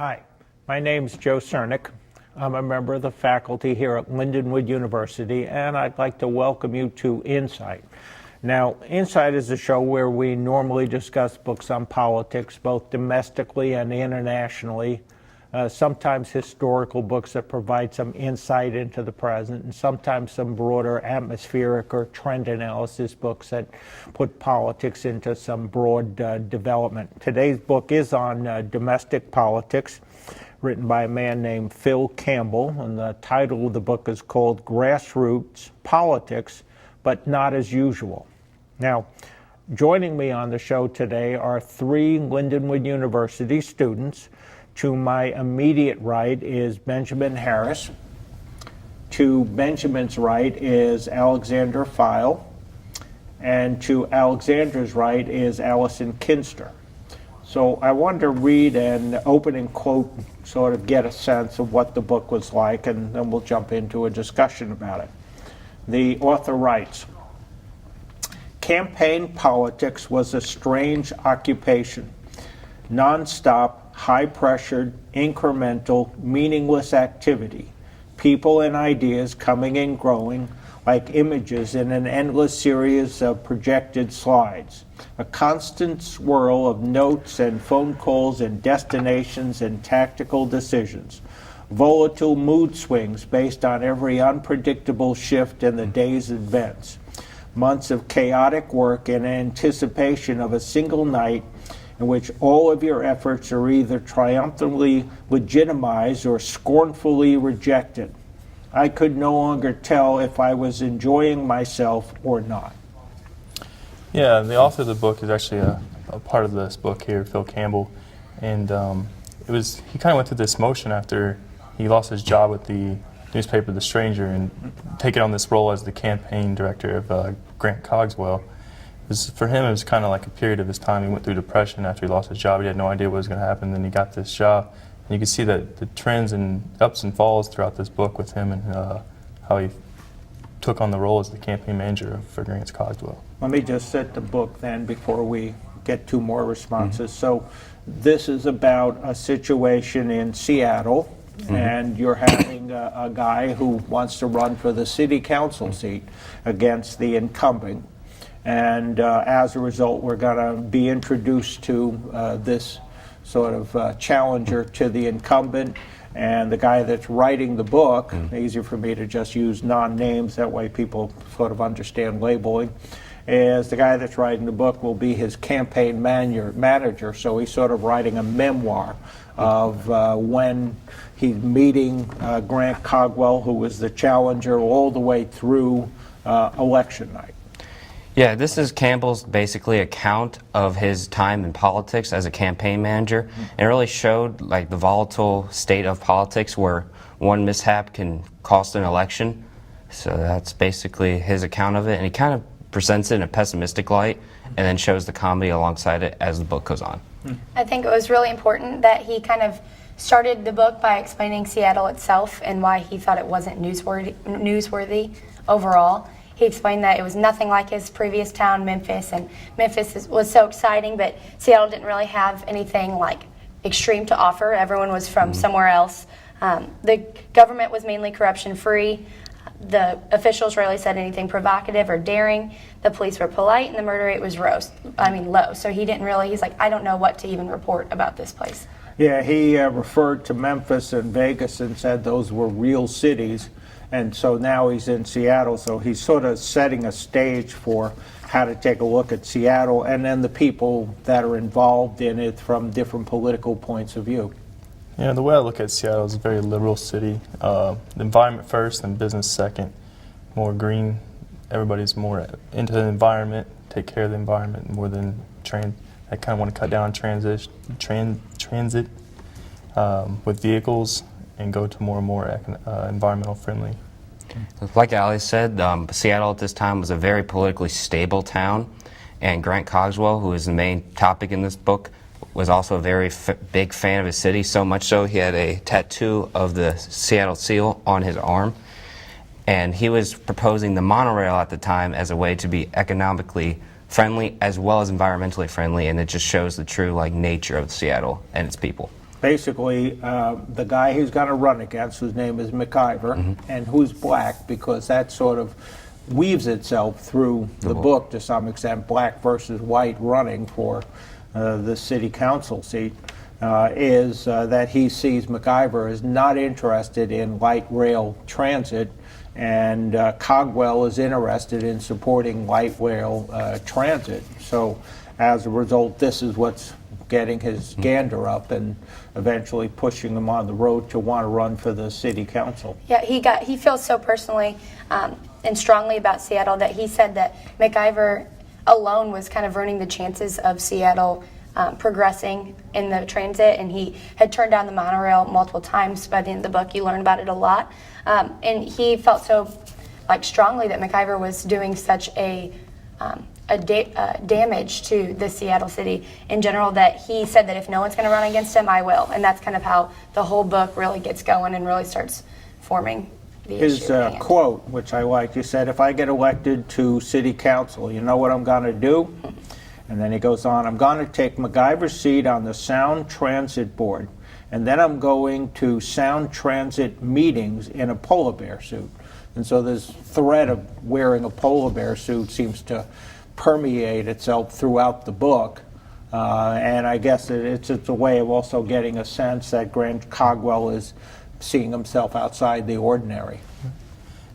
Hi, my name's Joe Cernik. I'm a member of the faculty here at Lindenwood University, and I'd like to welcome you to Insight. Now, Insight is a show where we normally discuss books on politics, both domestically and internationally, sometimes historical books that provide some insight into the present, and sometimes some broader atmospheric or trend analysis books that put politics into some broad development. Today's book is on domestic politics, written by a man named Phil Campbell, and the title of the book is called Grassroots Politics, but Not as Usual. Now, joining me on the show today are three Lindenwood University students. To my immediate right is Benjamin Harris. To Benjamin's right is Alexander File. And to Alexander's right is Alyson Kinstner. So I wanted to read an opening quote, sort of get a sense of what the book was like, and then we'll jump into a discussion about it. The author writes, "Campaign politics was a strange occupation, non-stop, high-pressured, incremental, meaningless activity, people and ideas coming and growing like images in an endless series of projected slides, a constant swirl of notes and phone calls and destinations and tactical decisions, volatile mood swings based on every unpredictable shift in the day's events, months of chaotic work in anticipation of a single night in which all of your efforts are either triumphantly legitimized or scornfully rejected. I could no longer tell if I was enjoying myself or not." Yeah, the author of the book is actually a part of this book here, Phil Campbell, and he kind of went through this motion after he lost his job with the newspaper The Stranger and taking on this role as the campaign director of Grant Cogswell. For him, it was kind of like a period of his time. He went through depression after he lost his job. He had no idea what was going to happen. Then he got this job. And you can see that the trends and ups and falls throughout this book with him and how he took on the role as the campaign manager for Grant Cogswell. Let me just set the book then before we get two more responses. So this is about a situation in Seattle, and you're having a guy who wants to run for the city council seat against the incumbent. And as a result, we're going to be introduced to this sort of challenger to the incumbent. And the guy that's writing the book, easier for me to just use non-names, that way people sort of understand labeling, is the guy that's writing the book will be his campaign manager. So he's sort of writing a memoir of when he's meeting Grant Cogwell, who was the challenger, all the way through election night. Yeah, this is Campbell's basically account of his time in politics as a campaign manager. And it really showed like the volatile state of politics where one mishap can cost an election. So that's basically his account of it. And he kind of presents it in a pessimistic light and then shows the comedy alongside it as the book goes on. I think it was really important that he kind of started the book by explaining Seattle itself and why he thought it wasn't newsworthy overall. He explained that it was nothing like his previous town, Memphis, and Memphis was so exciting, but Seattle didn't really have anything like extreme to offer. Everyone was from somewhere else. The government was mainly corruption-free. The officials rarely said anything provocative or daring. The police were polite, and the murder rate was low. So he's like, I don't know what to even report about this place. Yeah, he referred to Memphis and Vegas and said those were real cities. And so now he's in Seattle, so he's sort of setting a stage for how to take a look at Seattle and then the people that are involved in it from different political points of view. Yeah, the way I look at Seattle is a very liberal city. The environment first and business second. More green. Everybody's more into the environment, take care of the environment more than I kind of want to cut down on transit with vehicles and go to more and more environmental friendly. Like Ali said, Seattle at this time was a very politically stable town, and Grant Cogswell, who is the main topic in this book, was also a very big fan of his city, so much so he had a tattoo of the Seattle seal on his arm. And he was proposing the monorail at the time as a way to be economically friendly as well as environmentally friendly, and it just shows the true nature of Seattle and its people. basically the guy he's going to run against, whose name is MacIver, and who's black, because that sort of weaves itself through the book to some extent, black versus white running for the city council seat, is that he sees MacIver as not interested in light rail transit, and Cogwell is interested in supporting light rail transit. So as a result, this is what's getting his gander up and eventually pushing him on the road to want to run for the city council. Yeah, he feels so personally and strongly about Seattle that he said that MacIver alone was kind of ruining the chances of Seattle progressing in the transit, and he had turned down the monorail multiple times. By the end of the book, you learn about it a lot, and he felt so strongly that MacIver was doing such a damage to the Seattle city in general that he said that if no one's going to run against him, I will. And that's kind of how the whole book really gets going and really starts forming the His issue at hand. quote, which I liked, he said, "If I get elected to city council, you know what I'm going to do?" And then he goes on, "I'm going to take MacGyver's seat on the Sound Transit Board, and then I'm going to Sound Transit meetings in a polar bear suit." And so this thread of wearing a polar bear suit seems to permeate itself throughout the book. And I guess it's a way of also getting a sense that Grant Cogwell is seeing himself outside the ordinary.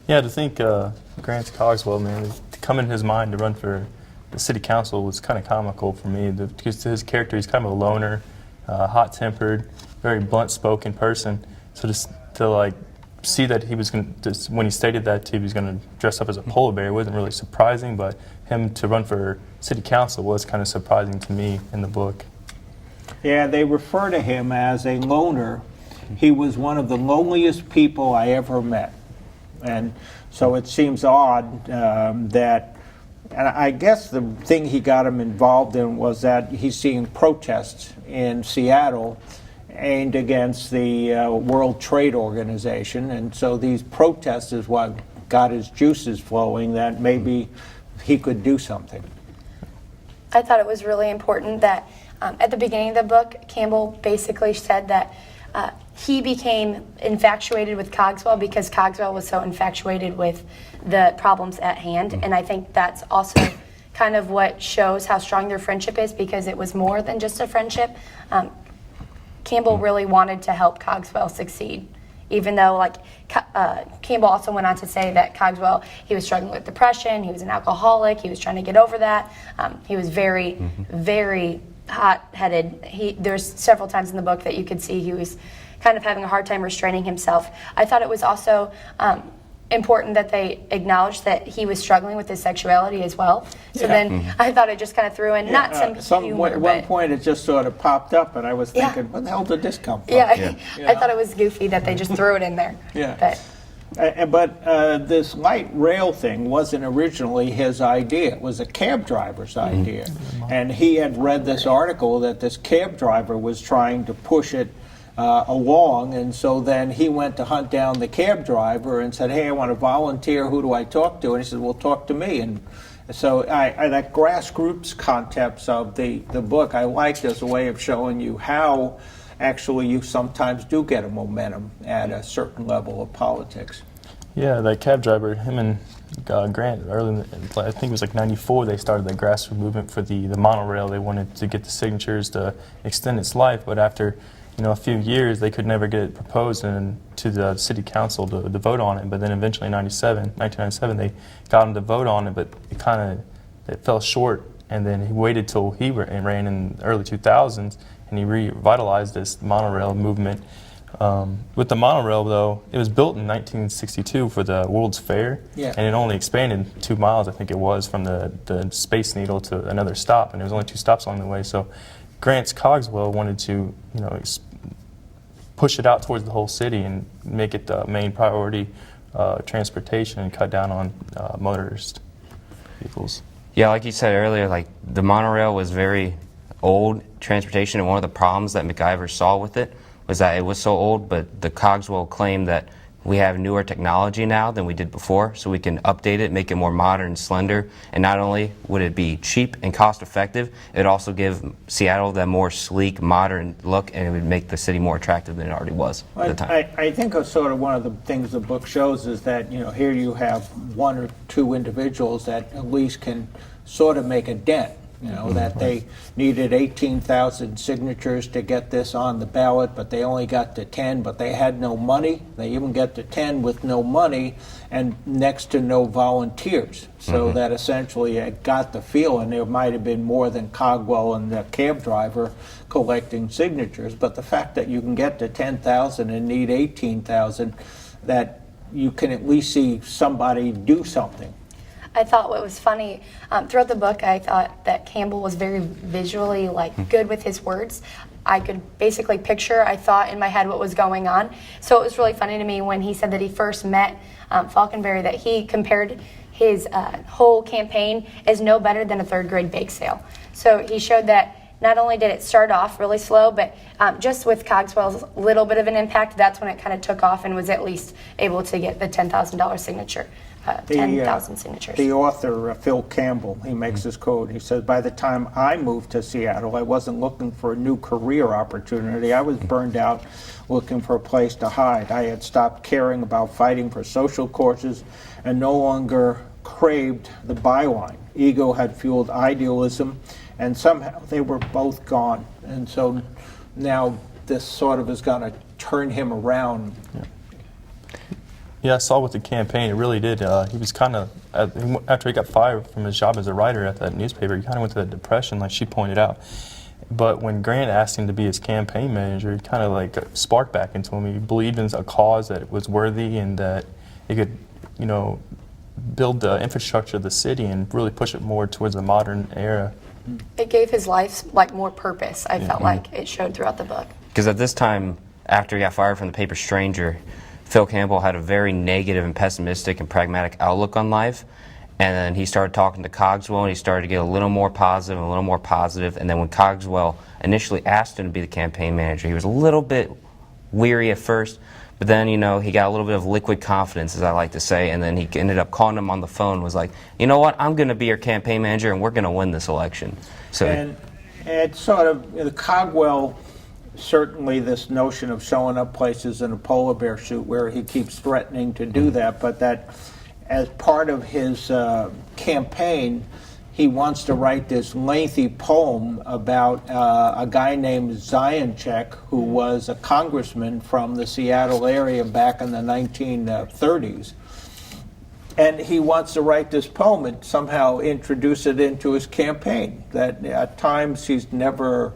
Yeah, to think Grant Cogswell, man, to come in his mind to run for the city council was kind of comical for me, because his character, he's kind of a loner, hot-tempered, very blunt-spoken person. So just to see that he was going to, when he stated that he was going to dress up as a polar bear, wasn't really surprising, but him to run for city council was kind of surprising to me in the book. Yeah, they refer to him as a loner. He was one of the loneliest people I ever met. And so it seems odd that, and I guess the thing he got him involved in was that he's seeing protests in Seattle aimed against the World Trade Organization, and so these protests is what got his juices flowing, that maybe he could do something. I thought it was really important that at the beginning of the book, Campbell basically said that he became infatuated with Cogswell because Cogswell was so infatuated with the problems at hand, and I think that's also kind of what shows how strong their friendship is, because it was more than just a friendship. Campbell really wanted to help Cogswell succeed, even though Campbell also went on to say that Cogswell, he was struggling with depression, he was an alcoholic, he was trying to get over that. He was very, very hot-headed. There's several times in the book that you could see he was kind of having a hard time restraining himself. I thought it was also important that they acknowledged that he was struggling with his sexuality as well. So then I thought it just kind of threw in not some humor. At one point it just sort of popped up, and I was thinking, what the hell did this come from? I thought it was goofy that they just threw it in there. But this light rail thing wasn't originally his idea. It was a cab driver's idea. And he had read this article that this cab driver was trying to push it along, and so then he went to hunt down the cab driver and said, "Hey, I want to volunteer. Who do I talk to?" And he said, "Well, talk to me." And so that grassroots concepts of the book I liked as a way of showing you how actually you sometimes do get a momentum at a certain level of politics. Yeah, that cab driver, him and Grant, early, I think it was like '94, they started the grassroots movement for the monorail. They wanted to get the signatures to extend its life, but after a few years, they could never get it proposed to the city council to vote on it. But then eventually, 1997, they got him to vote on it, but it fell short. And then he waited till he ran in the early 2000s, and he revitalized this monorail movement. With the monorail, though, it was built in 1962 for the World's Fair, and it only expanded 2 miles, I think it was, from the Space Needle to another stop, and there was only 2 stops along the way. So Grant Cogswell wanted to, push it out towards the whole city and make it the main priority transportation and cut down on motorist vehicles. Yeah, like you said earlier, the monorail was very old transportation, and one of the problems that MacGyver saw with it was that it was so old, but the Cogswell claimed that we have newer technology now than we did before, so we can update it, make it more modern and slender, and not only would it be cheap and cost effective, it would also give Seattle that more sleek, modern look, and it would make the city more attractive than it already was at the time. I think sort of one of the things the book shows is that, you know, here you have one or two individuals that at least can sort of make a dent. You know, that they needed 18,000 signatures to get this on the ballot, but they only got to 10, but they had no money. They even get to 10 with no money and next to no volunteers. So that essentially it got the feeling there might have been more than Cogwell and the cab driver collecting signatures. But the fact that you can get to 10,000 and need 18,000, that you can at least see somebody do something. I thought what was funny, throughout the book, I thought that Campbell was very visually good with his words. I could basically picture, I thought in my head what was going on. So it was really funny to me when he said that he first met Falkenberg, that he compared his whole campaign as no better than a third grade bake sale. So he showed that not only did it start off really slow, but just with Cogswell's little bit of an impact, that's when it kind of took off and was at least able to get the $10,000 signature. 10,000 signatures. The author, Phil Campbell, he makes this quote. He says, "By the time I moved to Seattle, I wasn't looking for a new career opportunity. I was burned out looking for a place to hide. I had stopped caring about fighting for social causes and no longer craved the byline. Ego had fueled idealism, and somehow they were both gone." And so now this sort of is going to turn him around. Yeah, I saw with the campaign, it really did. He was kind of, after he got fired from his job as a writer at that newspaper, he kind of went to a depression, like she pointed out. But when Grant asked him to be his campaign manager, he kind of like sparked back into him. He believed in a cause that was worthy and that it could, you know, build the infrastructure of the city and really push it more towards the modern era. It gave his life more purpose, I felt like it showed throughout the book. Because at this time, after he got fired from the paper Stranger, Phil Campbell had a very negative and pessimistic and pragmatic outlook on life. And then he started talking to Cogswell, and he started to get a little more positive and a little more positive. And then when Cogswell initially asked him to be the campaign manager, he was a little bit weary at first. But then, you know, he got a little bit of liquid confidence, as I like to say. And then he ended up calling him on the phone and was like, "You know what, I'm going to be your campaign manager, and we're going to win this election." So, And it's sort of, the Cogwell, certainly this notion of showing up places in a polar bear suit where he keeps threatening to do that, but that as part of his campaign, he wants to write this lengthy poem about a guy named Zionchek, who was a congressman from the Seattle area back in the 1930s. And he wants to write this poem and somehow introduce it into his campaign. That at times he's never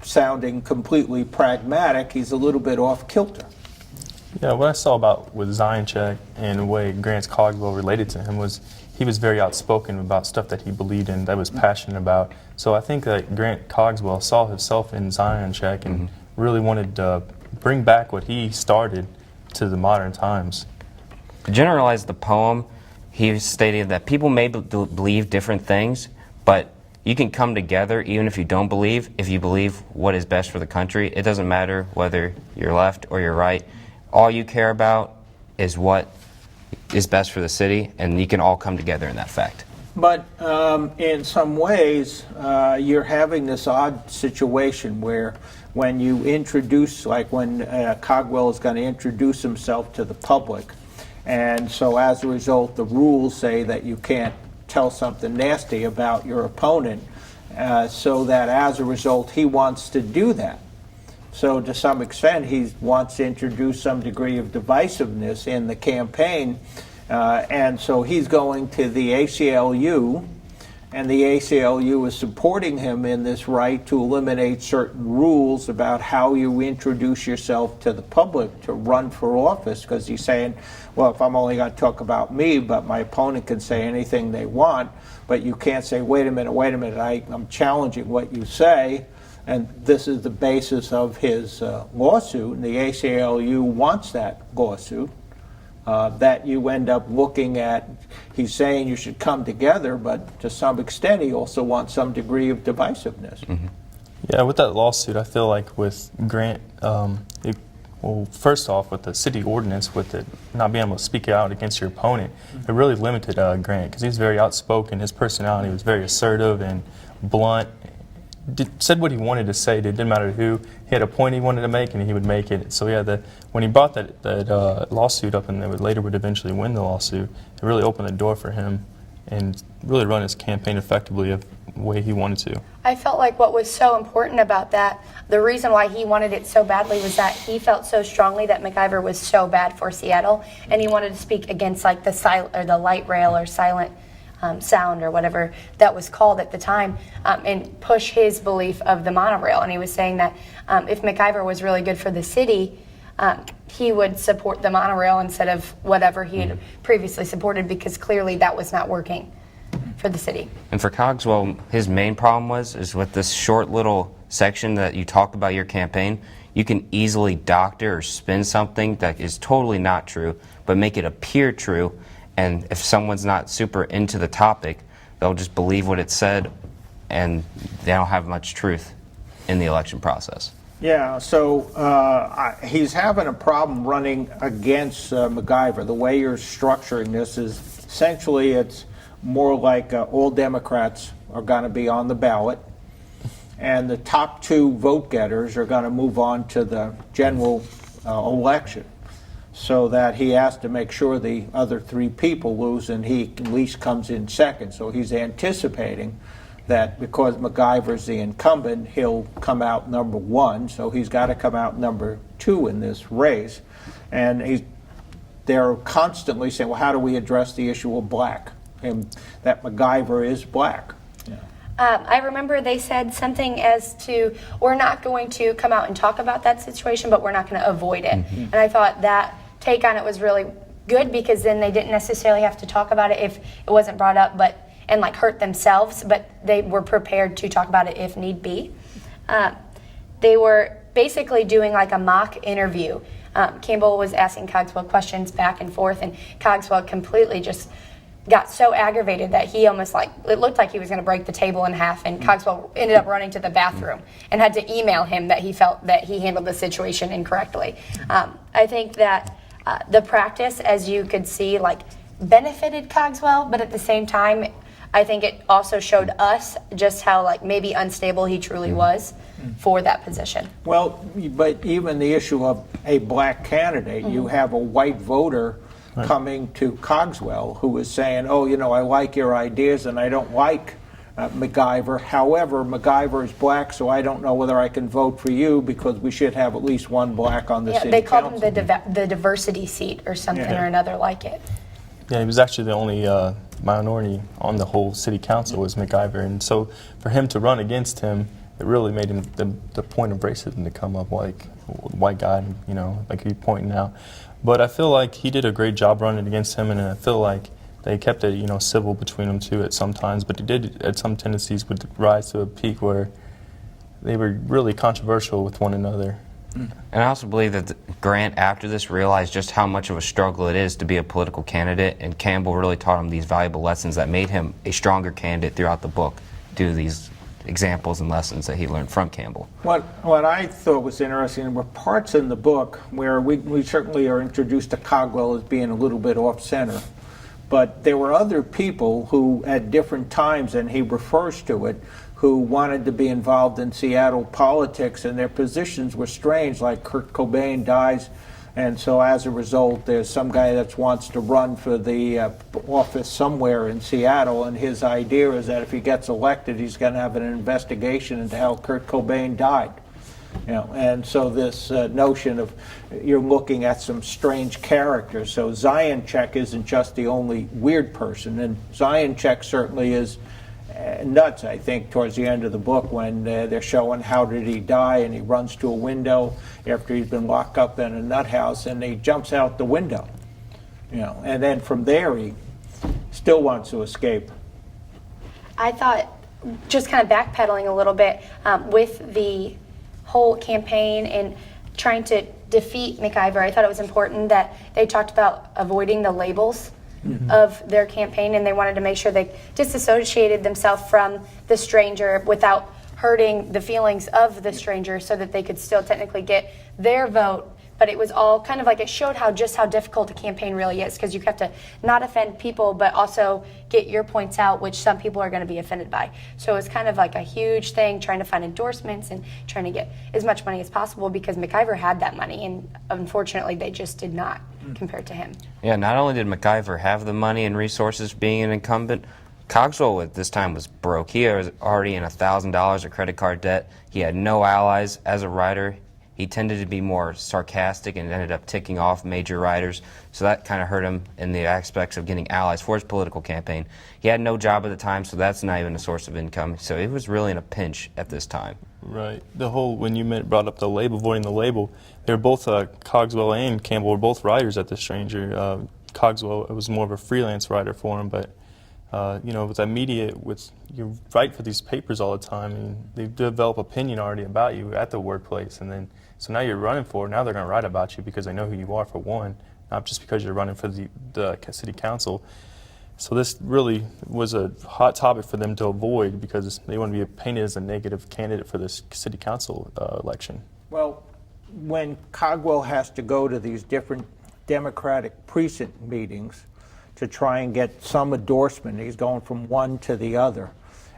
sounding completely pragmatic, he's a little bit off kilter. Yeah, what I saw about with Zionchek and the way Grant's Cogwell related to him was he was very outspoken about stuff that he believed in, that was passionate about. So I think that Grant Cogswell saw himself in Zionchek and really wanted to bring back what he started to the modern times. to generalize the poem, he stated that people may believe different things, but you can come together even if you don't believe. If you believe what is best for the country, it doesn't matter whether you're left or you're right. All you care about is what is best for the city, and you can all come together in that fact. But in some ways, you're having this odd situation where when you introduce, like when Cogwell is going to introduce himself to the public, and so as a result, the rules say that you can't tell something nasty about your opponent, so that as a result, he wants to do that. So to some extent, he wants to introduce some degree of divisiveness in the campaign, and so he's going to the ACLU, and the ACLU is supporting him in this right to eliminate certain rules about how you introduce yourself to the public to run for office, because he's saying, well, if I'm only going to talk about me, but my opponent can say anything they want, but you can't say, wait a minute, I'm challenging what you say, and this is the basis of his lawsuit, and the ACLU wants that lawsuit. That you end up looking at, he's saying you should come together, but to some extent he also wants some degree of divisiveness. Mm-hmm. Yeah, with that lawsuit, I feel like with Grant, Well, first off, with the city ordinance, with it not being able to speak out against your opponent, it really limited Grant because he's very outspoken. His personality was very assertive and blunt. Said what he wanted to say. It didn't matter who. He had a point he wanted to make, and he would make it. So yeah, when he brought that lawsuit up, and they would eventually win the lawsuit, it really opened the door for him and really run his campaign effectively the way he wanted to. I felt like what was so important about that, the reason why he wanted it so badly was that he felt so strongly that MacGyver was so bad for Seattle, and he wanted to speak against like the light rail or silent sound or whatever that was called at the time, and push his belief of the monorail. And he was saying that if MacGyver was really good for the city, he would support the monorail instead of whatever he had previously supported, because clearly that was not working for the city. And for Cogswell, his main problem is with this short little section that you talk about your campaign, you can easily doctor or spin something that is totally not true, but make it appear true. And if someone's not super into the topic, they'll just believe what it said, and they don't have much truth in the election process. Yeah, so he's having a problem running against MacGyver. The way you're structuring this is essentially it's more like all Democrats are going to be on the ballot, and the top two vote getters are going to move on to the general election, so that he has to make sure the other three people lose and he at least comes in second. So he's anticipating that because MacGyver's the incumbent, he'll come out number one, so he's got to come out number two in this race. And they're constantly saying, well, how do we address the issue of black? And that MacGyver is black. I remember they said something as to, we're not going to come out and talk about that situation, but we're not going to avoid it. And I thought that take on it was really good, because then they didn't necessarily have to talk about it if it wasn't brought up, and like hurt themselves, but they were prepared to talk about it if need be. They were basically doing like a mock interview. Campbell was asking Cogswell questions back and forth, and Cogswell completely just got so aggravated that he almost it looked like he was going to break the table in half, and Cogswell ended up running to the bathroom and had to email him that he felt that he handled the situation incorrectly. I think that the practice, as you could see, benefited Cogswell, but at the same time, I think it also showed us just how maybe unstable he truly was for that position. Well, but even the issue of a black candidate, you have a white voter coming to Cogswell who is saying, oh, I like your ideas and I don't like MacGyver. However, MacGyver is black, so I don't know whether I can vote for you because we should have at least one black on the city they called council. him the diversity seat or something or another like it. Yeah, he was actually the only minority on the whole city council was MacGyver, and so for him to run against him, it really made him the point of racism to come up, like white guy, like he's pointing out. But I feel like he did a great job running against him, and I feel like they kept it, civil between them too at some times. But he did, at some tendencies, would rise to a peak where they were really controversial with one another. And I also believe that Grant, after this, realized just how much of a struggle it is to be a political candidate, and Campbell really taught him these valuable lessons that made him a stronger candidate throughout the book due to these examples and lessons that he learned from Campbell. What I thought was interesting were parts in the book where we certainly are introduced to Cogwell as being a little bit off-center, but there were other people who, at different times, and he refers to it, who wanted to be involved in Seattle politics, and their positions were strange, like Kurt Cobain dies, and so as a result there's some guy that wants to run for the office somewhere in Seattle, and his idea is that if he gets elected he's going to have an investigation into how Kurt Cobain died. And so this notion of you're looking at some strange characters. So Zajanček isn't just the only weird person, and Zajanček certainly is nuts, I think, towards the end of the book when they're showing how did he die, and he runs to a window after he's been locked up in a nut house, and he jumps out the window. And then from there he still wants to escape. I thought, just kind of backpedaling a little bit, with the whole campaign and trying to defeat MacIver, I thought it was important that they talked about avoiding the labels of their campaign, and they wanted to make sure they disassociated themselves from the stranger without hurting the feelings of the stranger, so that they could still technically get their vote but it was all kind of like it showed just how difficult a campaign really is, because you have to not offend people but also get your points out, which some people are going to be offended by. So it's kind of like a huge thing trying to find endorsements and trying to get as much money as possible, because MacIver had that money and unfortunately they just did not compared to him. Yeah, not only did MacGyver have the money and resources being an incumbent, Cogswell at this time was broke. He was already in $1,000 of credit card debt. He had no allies as a writer. He tended to be more sarcastic and ended up ticking off major writers, so that kind of hurt him in the aspects of getting allies for his political campaign. He had no job at the time, so that's not even a source of income. So he was really in a pinch at this time. Right. The whole, when you brought up the label, avoiding the label, they were both, Cogswell and Campbell were both writers at The Stranger. Cogswell was more of a freelance writer for him, but you know, with that media, you write for these papers all the time, and they develop opinion already about you at the workplace, and then so now you're running for it. Now they're going to write about you because they know who you are, for one, not just because you're running for the city council. So this really was a hot topic for them to avoid, because they want to be painted as a negative candidate for this city council election. Well, when Cogwell has to go to these different Democratic precinct meetings to try and get some endorsement, he's going from one to the other.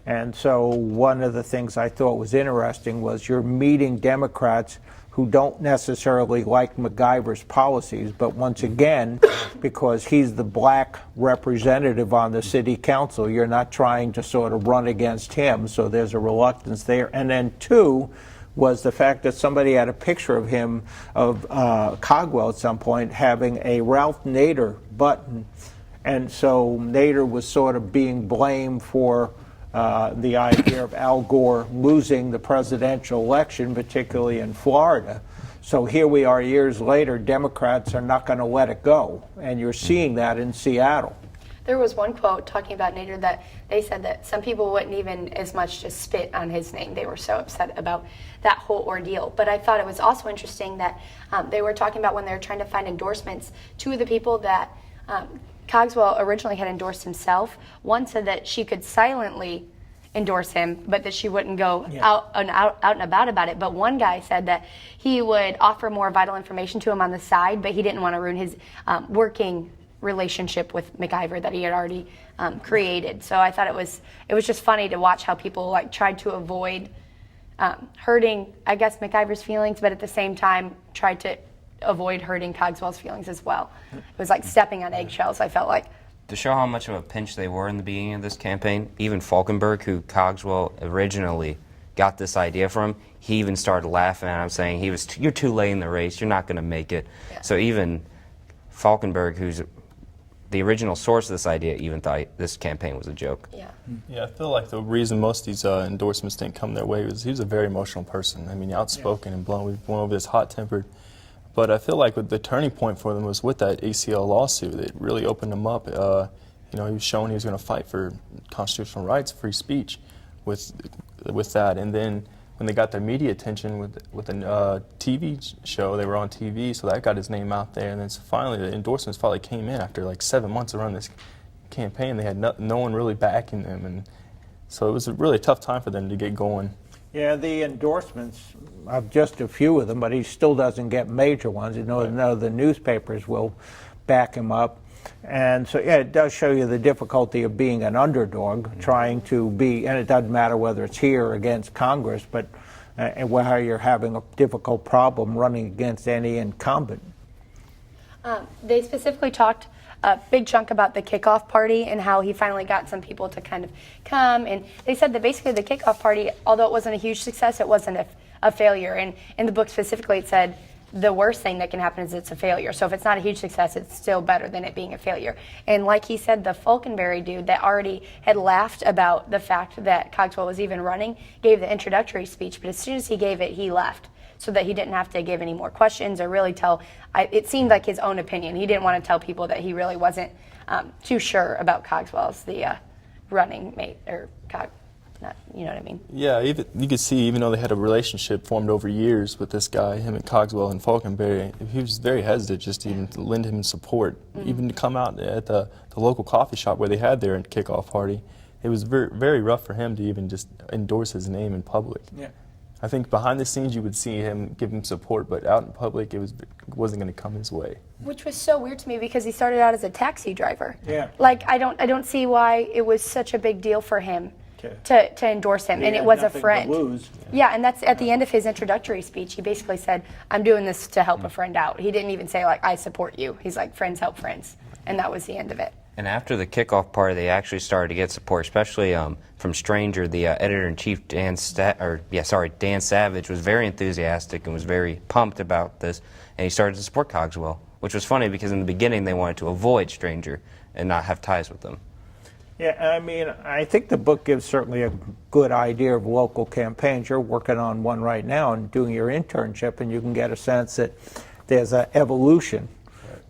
And so one of the things I thought was interesting was you're meeting Democrats who don't necessarily like MacGyver's policies, but once again, because he's the black representative on the city council, you're not trying to sort of run against him, so there's a reluctance there. And then two was the fact that somebody had a picture of him, of Cogwell at some point, having a Ralph Nader button, and so Nader was sort of being blamed for the idea of Al Gore losing the presidential election, particularly in Florida. So here we are years later, Democrats are not going to let it go, and you're seeing that in Seattle. There was one quote talking about Nader that they said that some people wouldn't even as much just spit on his name. They were so upset about that whole ordeal. But I thought it was also interesting that they were talking about when they were trying to find endorsements, two of the people that Cogswell originally had endorsed himself. One said that she could silently endorse him, but that she wouldn't go out and about it. But one guy said that he would offer more vital information to him on the side, but he didn't want to ruin his working relationship with MacIver that he had already created. So I thought it was just funny to watch how people like tried to avoid hurting, I guess, MacIver's feelings, but at the same time tried to avoid hurting Cogswell's feelings as well. It was like stepping on eggshells, I felt like. To show how much of a pinch they were in the beginning of this campaign, even Falkenberg, who Cogswell originally got this idea from, he even started laughing at him, saying, "You're too late in the race, you're not going to make it." Yeah. So even Falkenberg, who's the original source of this idea, even thought this campaign was a joke. Yeah. Yeah, I feel like the reason most of these endorsements didn't come their way was he was a very emotional person. I mean, outspoken and blunt. We've went over this, hot-tempered. But I feel like the turning point for them was with that ACLU lawsuit. It really opened him up. You know, he was showing he was going to fight for constitutional rights, free speech, with that. And then when they got their media attention with a TV show, they were on TV, so that got his name out there. And then finally, the endorsements finally came in after like 7 months of running this campaign. They had no one really backing them, and so it was a really tough time for them to get going. Yeah, the endorsements, just a few of them, but he still doesn't get major ones. You know, none of the newspapers will back him up. And so, yeah, it does show you the difficulty of being an underdog, trying to be, and it doesn't matter whether it's here or against Congress, but how you're having a difficult problem running against any incumbent. They specifically talked a big chunk about the KickOff Party and how he finally got some people to kind of come. And they said that basically the KickOff Party, although it wasn't a huge success, it wasn't a failure. And in the book specifically, it said the worst thing that can happen is it's a failure. So if it's not a huge success, it's still better than it being a failure. And like he said, the Falkenberg dude that already had laughed about the fact that Cogswell was even running gave the introductory speech, but as soon as he gave it, he left, so that he didn't have to give any more questions or really tell. It seemed like his own opinion. He didn't want to tell people that he really wasn't too sure about Cogswell's the running mate, or you know what I mean? Yeah, even, you could see, even though they had a relationship formed over years with this guy, him and Cogswell and Falkenberg, he was very hesitant just to even lend him support, even to come out at the local coffee shop where they had their KickOff Party. It was very, very rough for him to even just endorse his name in public. Yeah. I think behind the scenes you would see him give him support, but out in public it wasn't going to come his way. Which was so weird to me because he started out as a taxi driver. Yeah. Like I don't see why it was such a big deal for him to endorse him, and it was a friend. Yeah, and that's at the end of his introductory speech. He basically said, "I'm doing this to help a friend out." He didn't even say like, "I support you." He's like, "Friends help friends," and that was the end of it. And after the kickoff party, they actually started to get support, especially from Stranger. The editor-in-chief, Dan Savage, was very enthusiastic and was very pumped about this, and he started to support Cogswell, which was funny because in the beginning they wanted to avoid Stranger and not have ties with them. Yeah, I mean, I think the book gives certainly a good idea of local campaigns. You're working on one right now and doing your internship, and you can get a sense that there's an evolution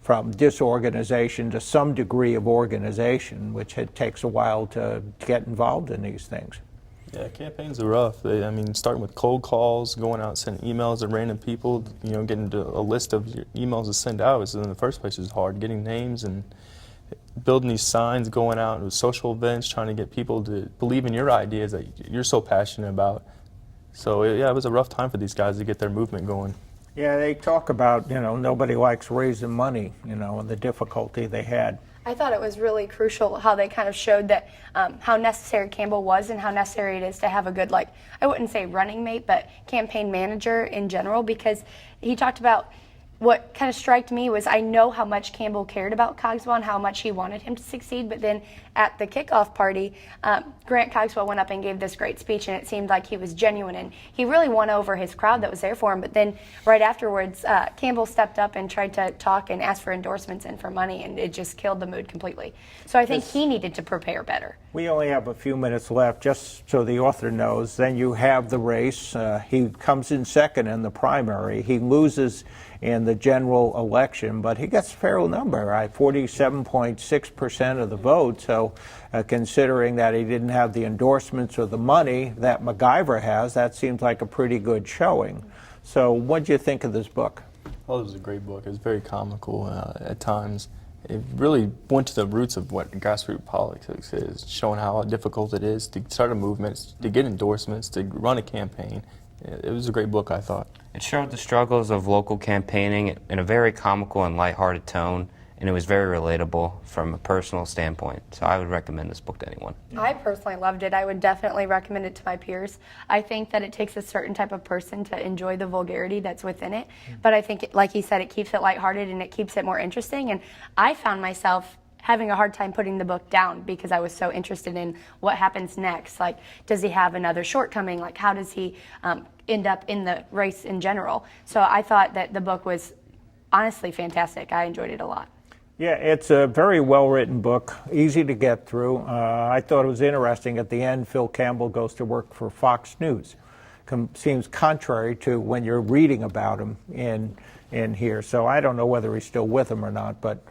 from disorganization to some degree of organization, which it takes a while to get involved in these things. Yeah, campaigns are rough. I mean, starting with cold calls, going out sending emails to random people, getting to a list of your emails to send out is in the first place is hard. Getting names and building these signs, going out to social events, trying to get people to believe in your ideas that you're so passionate about. So yeah, it was a rough time for these guys to get their movement going. Yeah, they talk about, nobody likes raising money, and the difficulty they had. I thought it was really crucial how they kind of showed that how necessary Campbell was and how necessary it is to have a good, I wouldn't say running mate, but campaign manager in general, because he talked about what kind of struck me was I know how much Campbell cared about Cogswell and how much he wanted him to succeed, but then at the kickoff party, Grant Cogswell went up and gave this great speech, and it seemed like he was genuine, and he really won over his crowd that was there for him. But then right afterwards, Campbell stepped up and tried to talk and ask for endorsements and for money, and it just killed the mood completely. So I think he needed to prepare better. We only have a few minutes left, just so the author knows. Then you have the race. He comes in second in the primary. He loses in the general election, but he gets a fair number, right? 47.6% of the vote. So considering that he didn't have the endorsements or the money that MacGyver has, that seems like a pretty good showing. So what do you think of this book? Well, it was a great book. It was very comical at times. It really went to the roots of what grassroots politics is, showing how difficult it is to start a movement, to get endorsements, to run a campaign. It was a great book, I thought. It showed the struggles of local campaigning in a very comical and lighthearted tone, and it was very relatable from a personal standpoint. So I would recommend this book to anyone. I personally loved it. I would definitely recommend it to my peers. I think that it takes a certain type of person to enjoy the vulgarity that's within it. But I think, like he said, it keeps it lighthearted and it keeps it more interesting. And I found myself having a hard time putting the book down because I was so interested in what happens next. Like, does he have another shortcoming? Like, how does he end up in the race in general? So I thought that the book was honestly fantastic. I enjoyed it a lot. Yeah, it's a very well-written book, easy to get through. I thought it was interesting. At the end, Phil Campbell goes to work for Fox News. Seems contrary to when you're reading about him in here. So I don't know whether he's still with him or not, but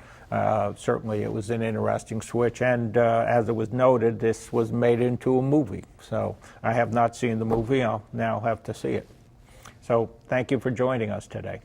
certainly it was an interesting switch. And as it was noted, this was made into a movie. So I have not seen the movie. I'll now have to see it. So thank you for joining us today.